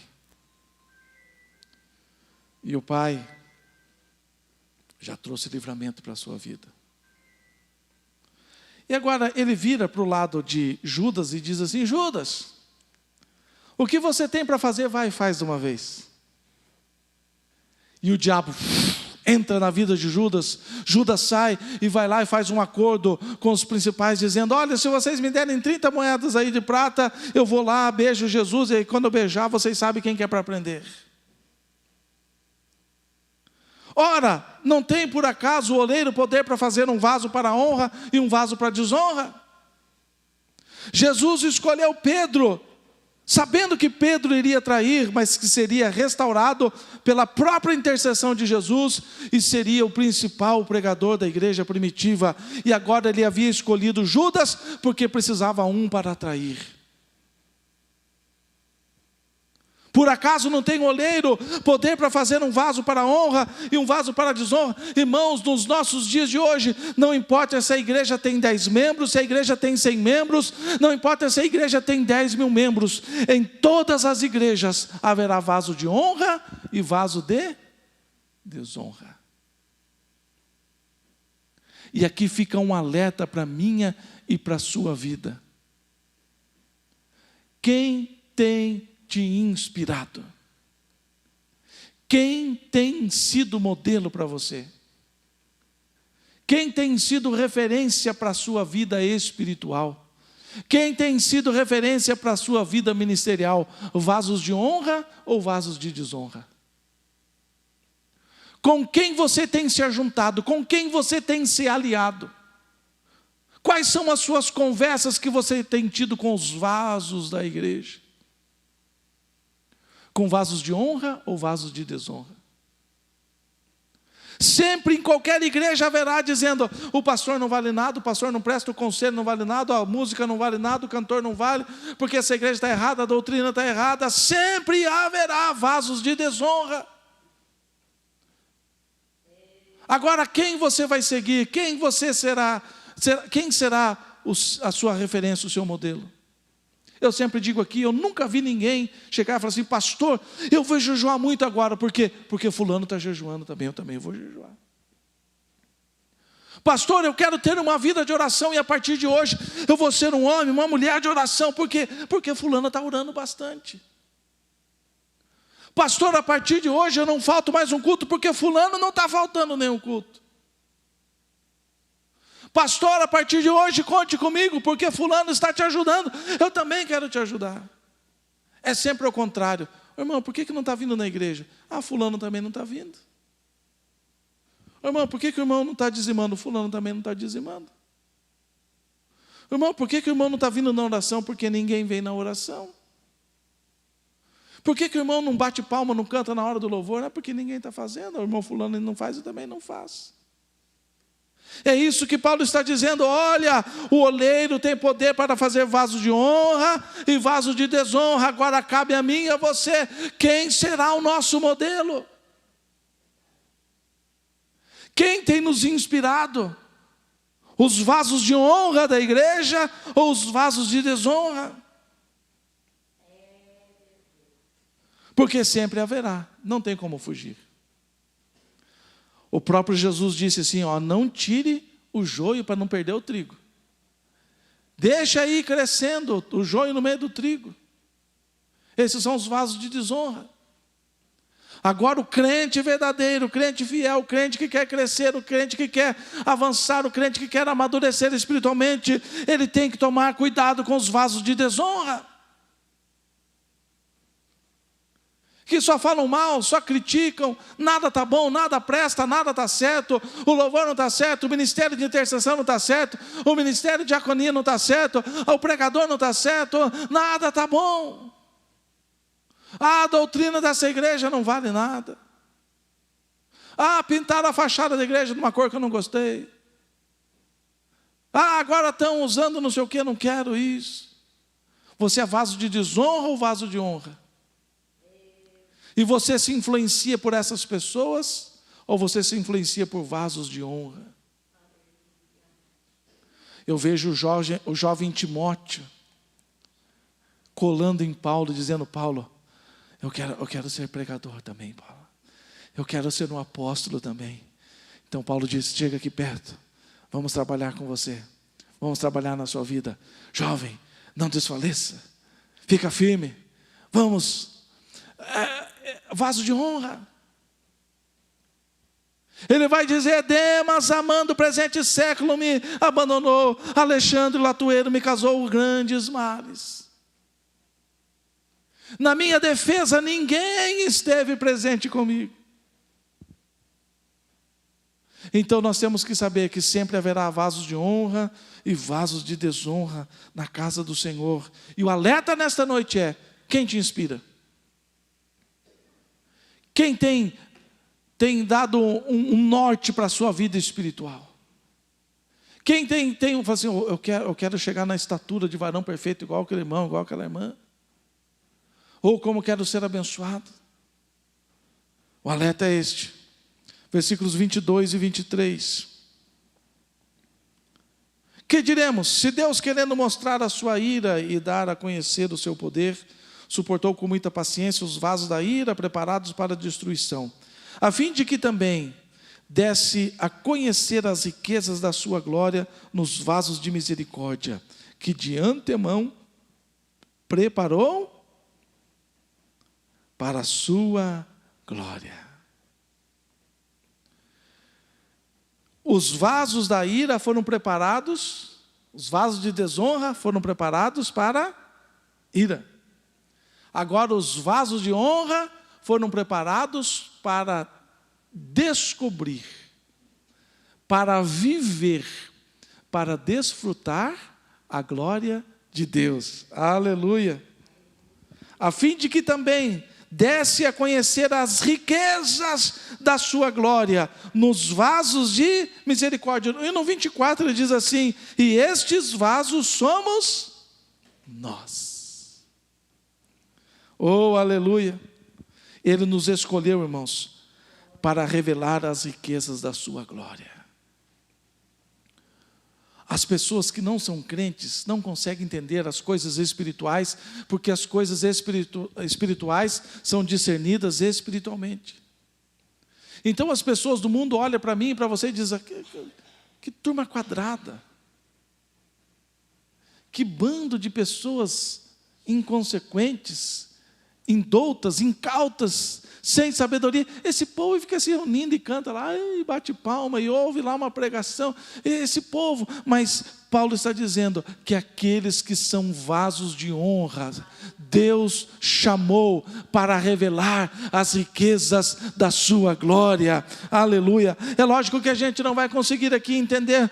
E o Pai já trouxe livramento para a sua vida. E agora ele vira para o lado de Judas e diz assim: Judas, o que você tem para fazer, vai e faz de uma vez. E o diabo entra na vida de Judas. Judas sai e vai lá e faz um acordo com os principais, dizendo: olha, se vocês me derem 30 moedas aí de prata, eu vou lá, beijo Jesus, e aí quando eu beijar, vocês sabem quem que é para prender. Ora, não tem por acaso o oleiro poder para fazer um vaso para a honra e um vaso para a desonra? Jesus escolheu Pedro, sabendo que Pedro iria trair, mas que seria restaurado pela própria intercessão de Jesus, e seria o principal pregador da igreja primitiva. E agora ele havia escolhido Judas, porque precisava um para trair. Por acaso não tem oleiro poder para fazer um vaso para a honra e um vaso para a desonra? Irmãos, nos nossos dias de hoje, não importa se a igreja tem 10 membros, se a igreja tem 100 membros, não importa se a igreja tem 10 mil membros, em todas as igrejas haverá vaso de honra e vaso de desonra. E aqui fica um alerta para a minha e para a sua vida. Quem tem te inspirado? Quem tem sido modelo para você? Quem tem sido referência para a sua vida espiritual? Quem tem sido referência para a sua vida ministerial? Vasos de honra ou vasos de desonra? Com quem você tem se ajuntado? Com quem você tem se aliado? Quais são as suas conversas que você tem tido com os vasos da igreja? Com vasos de honra ou vasos de desonra? Sempre em qualquer igreja haverá dizendo: o pastor não vale nada, o pastor não presta, o conselho não vale nada, a música não vale nada, o cantor não vale, porque essa igreja está errada, a doutrina está errada. Sempre haverá vasos de desonra. Agora, quem você vai seguir? Quem você será? Quem será a sua referência, o seu modelo? Eu sempre digo aqui, eu nunca vi ninguém chegar e falar assim: pastor, eu vou jejuar muito agora. Por quê? Porque fulano está jejuando também, eu também vou jejuar. Pastor, eu quero ter uma vida de oração e a partir de hoje eu vou ser um homem, uma mulher de oração. Por quê? Porque fulano está orando bastante. Pastor, a partir de hoje eu não falto mais um culto, porque fulano não está faltando nenhum culto. Pastor, a partir de hoje conte comigo, porque fulano está te ajudando, eu também quero te ajudar. É sempre ao contrário. Irmão, por que não está vindo na igreja? Ah, fulano também não está vindo. Irmão, por que o irmão não está dizimando? Fulano também não está dizimando. Irmão, por que o irmão não está vindo na oração? Porque ninguém vem na oração. Por que o irmão não bate palma, não canta na hora do louvor? Não é porque ninguém está fazendo. O irmão fulano não faz e também não faz. É isso que Paulo está dizendo: olha, o oleiro tem poder para fazer vasos de honra e vasos de desonra. Agora cabe a mim e a você, quem será o nosso modelo? Quem tem nos inspirado? Os vasos de honra da igreja ou os vasos de desonra? Porque sempre haverá, não tem como fugir. O próprio Jesus disse assim: ó, não tire o joio para não perder o trigo. Deixa aí crescendo o joio no meio do trigo. Esses são os vasos de desonra. Agora o crente verdadeiro, o crente fiel, o crente que quer crescer, o crente que quer avançar, o crente que quer amadurecer espiritualmente, ele tem que tomar cuidado com os vasos de desonra. Que só falam mal, só criticam, nada está bom, nada presta, nada está certo, o louvor não está certo, o ministério de intercessão não está certo, o ministério de diaconia não está certo, o pregador não está certo, nada está bom. A doutrina dessa igreja não vale nada. Pintaram a fachada da igreja de uma cor que eu não gostei. Agora estão usando não sei o que, eu não quero isso. Você é vaso de desonra ou vaso de honra? E você se influencia por essas pessoas ou você se influencia por vasos de honra? Eu vejo o jovem Timóteo colando em Paulo, dizendo: Paulo, eu quero ser pregador também, Paulo. Eu quero ser um apóstolo também. Então Paulo disse: chega aqui perto, vamos trabalhar com você, vamos trabalhar na sua vida. Jovem, não desfaleça, fica firme, vamos. Vaso de honra. Ele vai dizer: Demas, amando o presente século, me abandonou. Alexandre Latueiro me causou grandes males. Na minha defesa ninguém esteve presente comigo. Então nós temos que saber que sempre haverá vasos de honra e vasos de desonra na casa do Senhor. E o alerta nesta noite é: quem te inspira? Quem tem dado um norte para a sua vida espiritual? Quem fala assim: eu quero chegar na estatura de varão perfeito, igual aquele irmão, igual aquela irmã? Ou como quero ser abençoado? O alerta é este. Versículos 22 e 23. Que diremos? Se Deus, querendo mostrar a sua ira e dar a conhecer o seu poder, suportou com muita paciência os vasos da ira preparados para a destruição, a fim de que também desse a conhecer as riquezas da sua glória nos vasos de misericórdia, que de antemão preparou para a sua glória. Os vasos da ira foram preparados, os vasos de desonra foram preparados para ira. Agora os vasos de honra foram preparados para descobrir, para viver, para desfrutar a glória de Deus. Aleluia! A fim de que também desse a conhecer as riquezas da sua glória nos vasos de misericórdia. E no 24 ele diz assim: e estes vasos somos nós. Oh, aleluia! Ele nos escolheu, irmãos, para revelar as riquezas da sua glória. As pessoas que não são crentes não conseguem entender as coisas espirituais, porque as coisas espirituais são discernidas espiritualmente. Então as pessoas do mundo olham para mim e para você e dizem: que turma quadrada, que bando de pessoas inconsequentes, indoutas, incautas, sem sabedoria. Esse povo fica se reunindo e canta lá, e bate palma, e ouve lá uma pregação. Esse povo, mas Paulo está dizendo que aqueles que são vasos de honra, Deus chamou para revelar as riquezas da sua glória. Aleluia! É lógico que a gente não vai conseguir aqui entender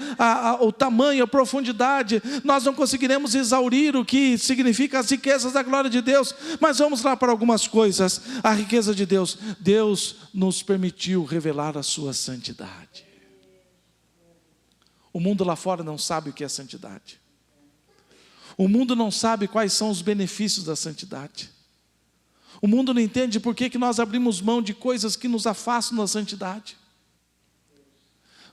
o tamanho, a profundidade, nós não conseguiremos exaurir o que significa as riquezas da glória de Deus, mas vamos lá para algumas coisas. A riqueza de Deus, Deus nos permitiu revelar a sua santidade. O mundo lá fora não sabe o que é santidade. O mundo não sabe quais são os benefícios da santidade. O mundo não entende por que nós abrimos mão de coisas que nos afastam da santidade.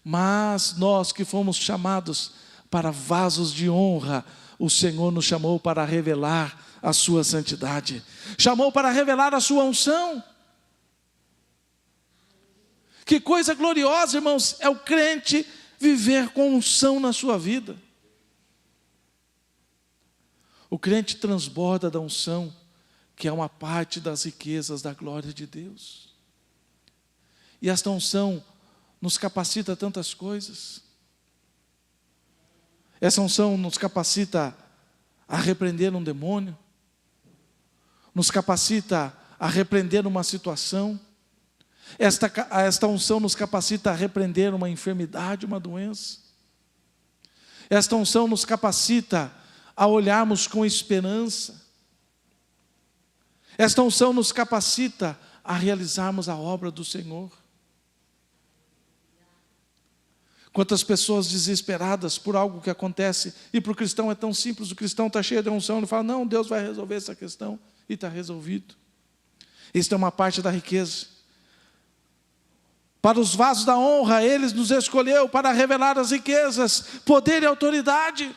Mas nós que fomos chamados para vasos de honra, o Senhor nos chamou para revelar a sua santidade. Chamou para revelar a sua unção. Que coisa gloriosa, irmãos, é o crente viver com unção na sua vida. O crente transborda da unção, que é uma parte das riquezas da glória de Deus. E esta unção nos capacita a tantas coisas. Essa unção nos capacita a repreender um demônio, nos capacita a repreender uma situação. Esta unção nos capacita a repreender uma enfermidade, uma doença. Esta unção nos capacita a olharmos com esperança. Esta unção nos capacita a realizarmos a obra do Senhor. Quantas pessoas desesperadas por algo que acontece, e para o cristão é tão simples, o cristão está cheio de unção, ele fala: não, Deus vai resolver essa questão, e está resolvido. Isso é uma parte da riqueza. Para os vasos da honra, Ele nos escolheu para revelar as riquezas, poder e autoridade.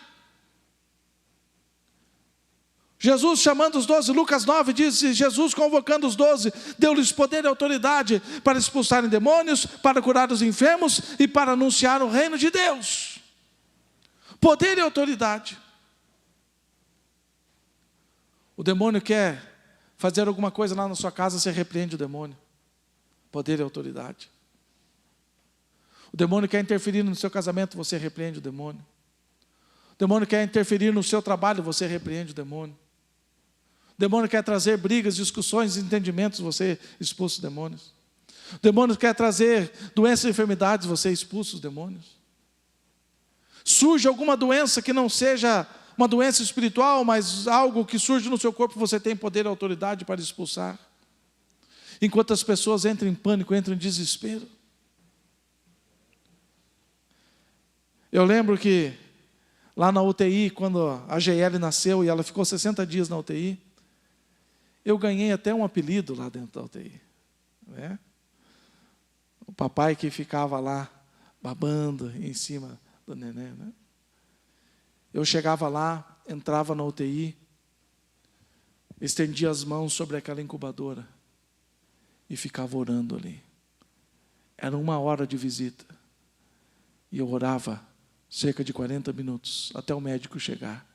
Jesus chamando os 12, Lucas 9 diz: Jesus convocando os 12, deu-lhes poder e autoridade para expulsarem demônios, para curar os enfermos e para anunciar o reino de Deus. Poder e autoridade. O demônio quer fazer alguma coisa lá na sua casa, você repreende o demônio. Poder e autoridade. O demônio quer interferir no seu casamento, você repreende o demônio. O demônio quer interferir no seu trabalho, você repreende o demônio. O demônio quer trazer brigas, discussões, entendimentos, você expulsa os demônios. O demônio quer trazer doenças e enfermidades, você expulsa os demônios. Surge alguma doença que não seja uma doença espiritual, mas algo que surge no seu corpo, você tem poder e autoridade para expulsar. Enquanto as pessoas entram em pânico, entram em desespero. Eu lembro que lá na UTI, quando a GL nasceu e ela ficou 60 dias na UTI, eu ganhei até um apelido lá dentro da UTI. Né? O papai que ficava lá babando em cima do neném. Né? Eu chegava lá, entrava na UTI, estendia as mãos sobre aquela incubadora e ficava orando ali. Era 1 hora de visita. E eu orava cerca de 40 minutos, até o médico chegar.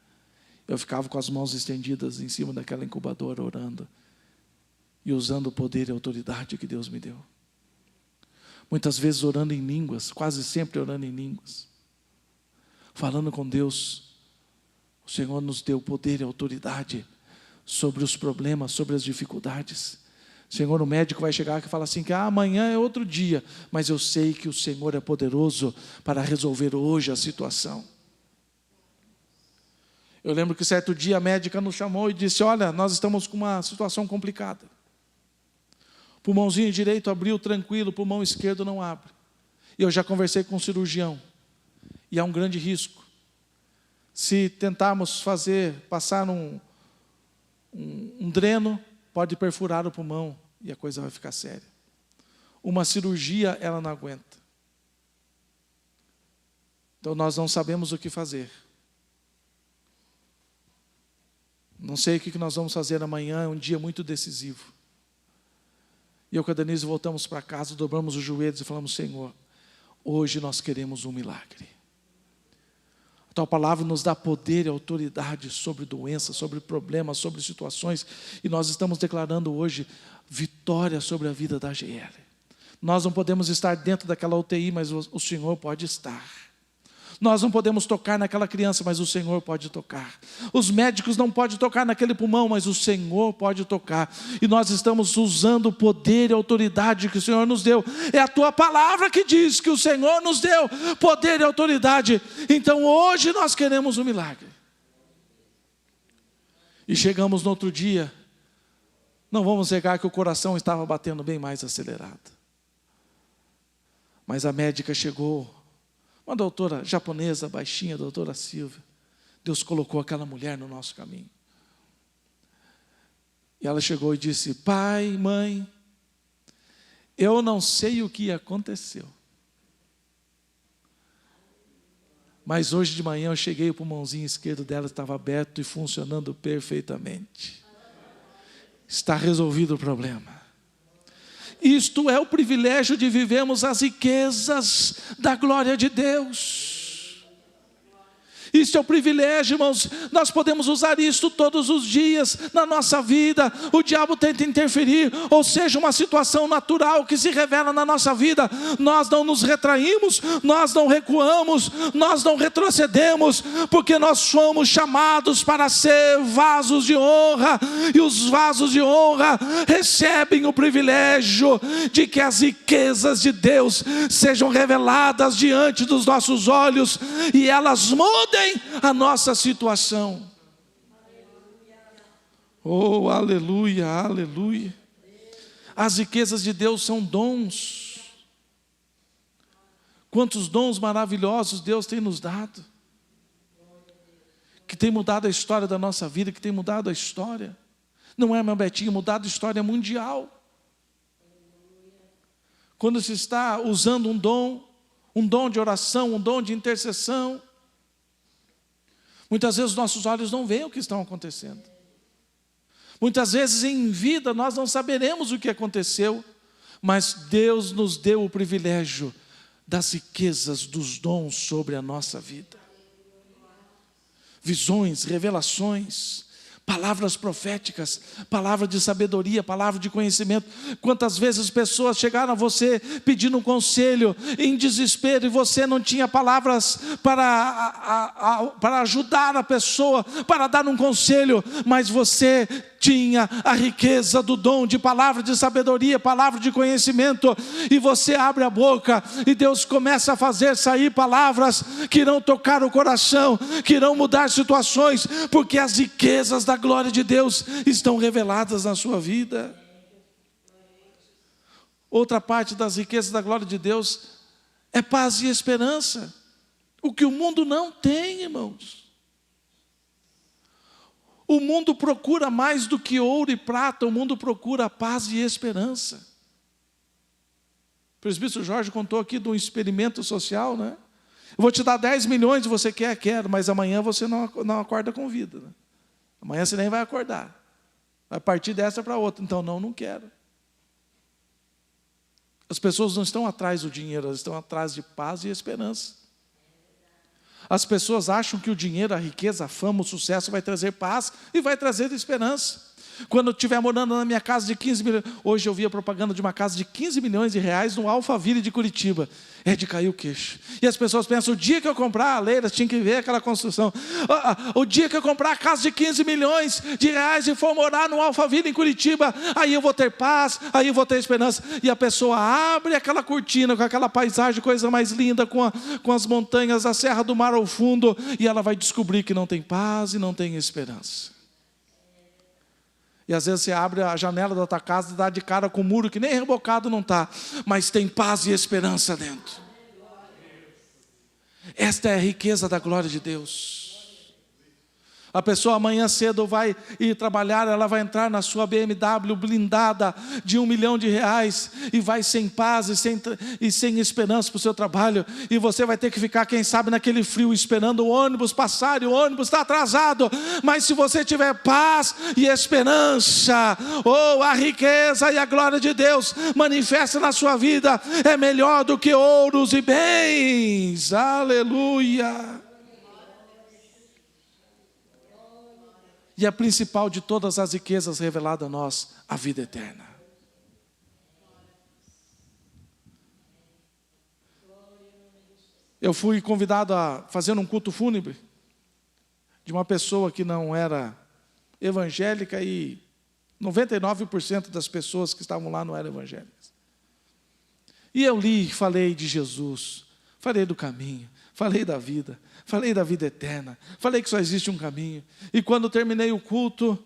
Eu ficava com as mãos estendidas em cima daquela incubadora, orando. e usando o poder e a autoridade que Deus me deu. Muitas vezes orando em línguas, quase sempre orando em línguas, falando com Deus. O Senhor nos deu poder e autoridade sobre os problemas, sobre as dificuldades. Senhor, o médico vai chegar aqui e falar assim, que amanhã é outro dia, mas eu sei que o Senhor é poderoso para resolver hoje a situação. Eu lembro que certo dia a médica nos chamou e disse, olha, nós estamos com uma situação complicada. O pulmãozinho direito abriu tranquilo, o pulmão esquerdo não abre. E eu já conversei com o cirurgião, e há um grande risco. Se tentarmos passar um dreno, pode perfurar o pulmão e a coisa vai ficar séria. Uma cirurgia ela não aguenta. Então nós não sabemos o que fazer. Não sei o que nós vamos fazer amanhã, é um dia muito decisivo. E eu com a Denise voltamos para casa, dobramos os joelhos e falamos, Senhor, hoje nós queremos um milagre. A tua palavra nos dá poder e autoridade sobre doenças, sobre problemas, sobre situações. E nós estamos declarando hoje vitória sobre a vida da GL. Nós não podemos estar dentro daquela UTI, mas o Senhor pode estar. Nós não podemos tocar naquela criança, mas o Senhor pode tocar. Os médicos não podem tocar naquele pulmão, mas o Senhor pode tocar. E nós estamos usando o poder e a autoridade que o Senhor nos deu. É a tua palavra que diz que o Senhor nos deu poder e autoridade. Então hoje nós queremos um milagre. E chegamos no outro dia, não vamos negar que o coração estava batendo bem mais acelerado. Mas a médica chegou, uma doutora japonesa, baixinha, a doutora Silvia. Deus colocou aquela mulher no nosso caminho. E ela chegou e disse, pai, mãe, eu não sei o que aconteceu. Mas hoje de manhã eu cheguei, o pulmãozinho esquerdo dela estava aberto e funcionando perfeitamente. Está resolvido o problema. Isto é o privilégio de vivermos as riquezas da glória de Deus. Isso é o privilégio, irmãos. Nós podemos usar isso todos os dias na nossa vida. O diabo tenta interferir, ou seja, uma situação natural que se revela na nossa vida. Nós não nos retraímos, nós não recuamos, nós não retrocedemos, porque nós somos chamados para ser vasos de honra. E os vasos de honra recebem o privilégio de que as riquezas de Deus sejam reveladas diante dos nossos olhos e elas mudem a nossa situação. Oh, aleluia, aleluia. As riquezas de Deus são dons. Quantos dons maravilhosos Deus tem nos dado, que tem mudado a história da nossa vida, que tem mudado a história. Não é, meu Betinho, mudado a história mundial. Quando se está usando um dom de oração, um dom de intercessão, muitas vezes nossos olhos não veem o que está acontecendo. Muitas vezes em vida nós não saberemos o que aconteceu, mas Deus nos deu o privilégio das riquezas dos dons sobre a nossa vida. Visões, revelações, palavras proféticas, palavra de sabedoria, palavra de conhecimento. Quantas vezes pessoas chegaram a você pedindo um conselho em desespero e você não tinha palavras para ajudar a pessoa, para dar um conselho, mas você tinha a riqueza do dom de palavra de sabedoria, palavra de conhecimento, e você abre a boca e Deus começa a fazer sair palavras que irão tocar o coração, que irão mudar situações, porque as riquezas da glória de Deus estão reveladas na sua vida. Outra parte das riquezas da glória de Deus é paz e esperança, o que o mundo não tem, irmãos. O mundo procura mais do que ouro e prata, o mundo procura paz e esperança. O presbítero Jorge contou aqui de um experimento social, né? Eu vou te dar 10 milhões, você quer? Quero, mas amanhã você não acorda com vida, né? Amanhã você nem vai acordar. Vai partir dessa para outra. Então, não quero. As pessoas não estão atrás do dinheiro, elas estão atrás de paz e esperança. As pessoas acham que o dinheiro, a riqueza, a fama, o sucesso vai trazer paz e vai trazer esperança. Quando eu estiver morando na minha casa de 15 milhões. Hoje eu vi a propaganda de uma casa de 15 milhões de reais no Alphaville de Curitiba. É de cair o queixo. E as pessoas pensam, o dia que eu comprar a Leila, tinha que ver aquela construção. O dia que eu comprar a casa de 15 milhões de reais e for morar no Alphaville em Curitiba, aí eu vou ter paz, aí eu vou ter esperança. E a pessoa abre aquela cortina com aquela paisagem, coisa mais linda, com as montanhas, a Serra do Mar ao fundo, e ela vai descobrir que não tem paz e não tem esperança. E às vezes você abre a janela da tua casa e dá de cara com um muro que nem rebocado não está, mas tem paz e esperança dentro. Esta é a riqueza da glória de Deus. A pessoa amanhã cedo vai ir trabalhar, ela vai entrar na sua BMW blindada de R$1 milhão e vai sem paz e sem esperança para o seu trabalho. E você vai ter que ficar, quem sabe, naquele frio esperando o ônibus passar, e o ônibus está atrasado. Mas se você tiver paz e esperança, a riqueza e a glória de Deus manifesta na sua vida, é melhor do que ouros e bens. Aleluia! E a principal de todas as riquezas revelada a nós, a vida eterna. Eu fui convidado a fazer um culto fúnebre de uma pessoa que não era evangélica, e 99% das pessoas que estavam lá não eram evangélicas. E eu li, falei de Jesus, falei do caminho, falei da vida eterna, falei que só existe um caminho. E quando terminei o culto,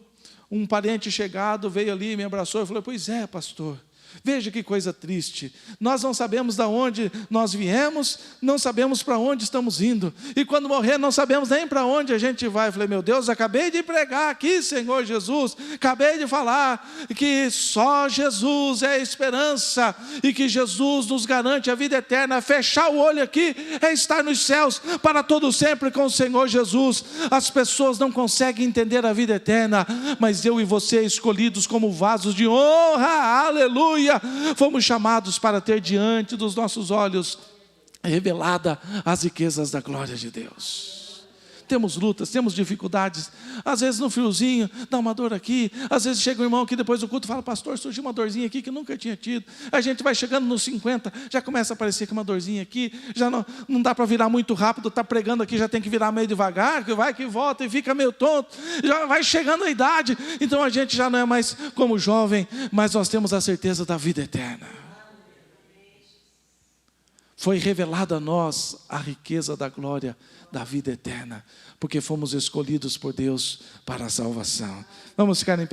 um parente chegado veio ali, me abraçou e falou, pois é, pastor, veja que coisa triste, nós não sabemos de onde nós viemos, não sabemos para onde estamos indo, e quando morrer não sabemos nem para onde a gente vai. Eu falei, meu Deus, acabei de pregar aqui, Senhor Jesus, acabei de falar que só Jesus é a esperança, e que Jesus nos garante a vida eterna. Fechar o olho aqui é estar nos céus para todo sempre com o Senhor Jesus. As pessoas não conseguem entender a vida eterna, mas eu e você, escolhidos como vasos de honra, aleluia, fomos chamados para ter diante dos nossos olhos revelada as riquezas da glória de Deus. Temos lutas, temos dificuldades, às vezes no friozinho dá uma dor aqui, às vezes chega um irmão aqui depois do culto e fala, pastor, surgiu uma dorzinha aqui que nunca tinha tido. A gente vai chegando nos 50, já começa a aparecer que uma dorzinha aqui, já não dá para virar muito rápido, está pregando aqui, já tem que virar meio devagar, que vai, que volta e fica meio tonto, já vai chegando a idade, então a gente já não é mais como jovem, mas nós temos a certeza da vida eterna. Foi revelada a nós a riqueza da glória da vida eterna, porque fomos escolhidos por Deus para a salvação. Vamos ficar em pé.